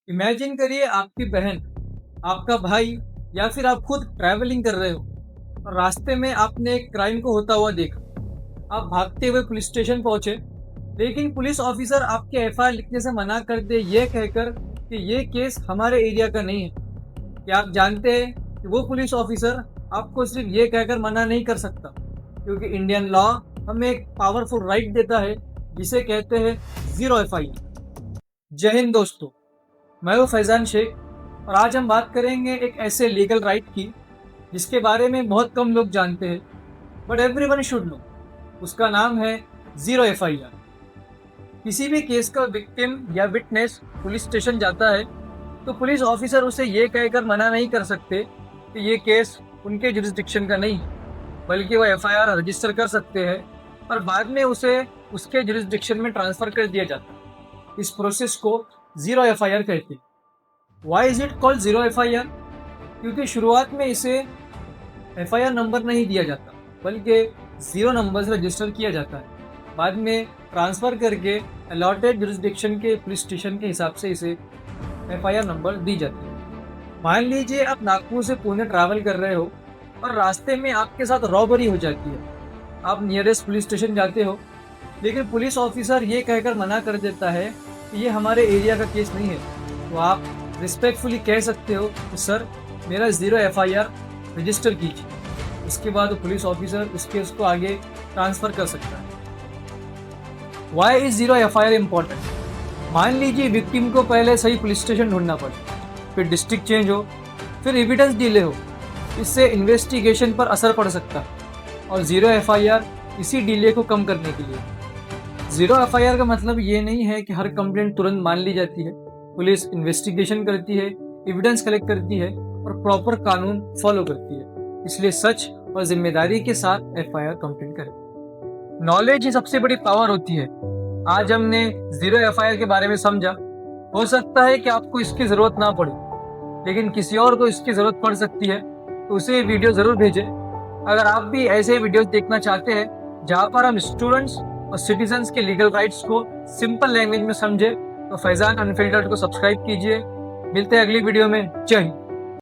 Imagine करिए आपकी बहन, आपका भाई या फिर आप खुद ट्रैवलिंग कर रहे हो और रास्ते में आपने एक क्राइम को होता हुआ देखा। आप भागते हुए पुलिस स्टेशन पहुंचे, लेकिन पुलिस ऑफिसर आपके एफआईआर लिखने से मना कर दे ये कहकर कि ये केस हमारे एरिया का नहीं है। क्या आप जानते हैं कि वो पुलिस ऑफिसर आपको सिर्फ ये कहकर मना नहीं कर सकता, क्योंकि इंडियन लॉ हमें एक पावरफुल राइट देता है जिसे कहते हैं जीरो एफआईआर। जय हिंद दोस्तों, मैं हूँ फैज़ान शेख और आज हम बात करेंगे एक ऐसे लीगल राइट की जिसके बारे में बहुत कम लोग जानते हैं, बट एवरीवन शुड नो। उसका नाम है ज़ीरो एफआईआर। किसी भी केस का विक्टिम या विटनेस पुलिस स्टेशन जाता है तो पुलिस ऑफिसर उसे ये कहकर मना नहीं कर सकते कि ये केस उनके जुरिस्डिक्शन का नहीं है, बल्कि वो एफआईआर रजिस्टर कर सकते हैं और बाद में उसे उसके जुरिस्डिक्शन में ट्रांसफ़र कर दिया जाता है। इस प्रोसेस को ज़ीरो एफआईआर कहते हैं। Why is it called zero FIR? क्योंकि शुरुआत में इसे एफआईआर नंबर नहीं दिया जाता, बल्कि ज़ीरो नंबर से रजिस्टर किया जाता है। बाद में ट्रांसफ़र करके अलॉटेड जुरिस्डिक्शन के पुलिस स्टेशन के हिसाब से इसे एफआईआर नंबर दी जाती है। मान लीजिए आप नागपुर से पुणे ट्रैवल कर रहे हो और रास्ते में आपके साथ रॉबरी हो जाती है। आप नियरेस्ट पुलिस स्टेशन जाते हो, लेकिन पुलिस ऑफिसर ये कहकर मना कर देता है कि ये हमारे एरिया का केस नहीं है। तो आप रिस्पेक्टफुली कह सकते हो कि सर, मेरा ज़ीरो एफआईआर रजिस्टर कीजिए। उसके बाद पुलिस ऑफिसर उस केस को आगे ट्रांसफ़र कर सकता है। Why is zero FIR important? मान लीजिए विक्टिम को पहले सही पुलिस स्टेशन ढूंढना पड़े, फिर डिस्ट्रिक्ट चेंज हो, फिर एविडेंस डिले हो। इससे इन्वेस्टिगेशन पर असर पड़ सकता है और ज़ीरो एफआईआर इसी डिले को कम करने के लिए। ज़ीरो एफआईआर का मतलब ये नहीं है कि हर कंप्लेंट तुरंत मान ली जाती है। पुलिस इन्वेस्टिगेशन करती है, एविडेंस कलेक्ट करती है और प्रॉपर कानून फॉलो करती है। इसलिए सच और जिम्मेदारी के साथ एफआईआर कंप्लेंट करें। नॉलेज ही सबसे बड़ी पावर होती है। आज हमने ज़ीरो एफआईआर के बारे में समझा। हो सकता है कि आपको इसकी ज़रूरत ना पड़े, लेकिन किसी और को इसकी ज़रूरत पड़ सकती है, तो उसे वीडियो ज़रूर भेजें। अगर आप भी ऐसे वीडियोस देखना चाहते हैं जहाँ पर हम स्टूडेंट्स और सिटीजन्स के लीगल राइट्स को सिंपल लैंग्वेज में समझे, तो फैज़ान अनफिल्टर्ड को सब्सक्राइब कीजिए। मिलते हैं अगली वीडियो में। जय हिंद।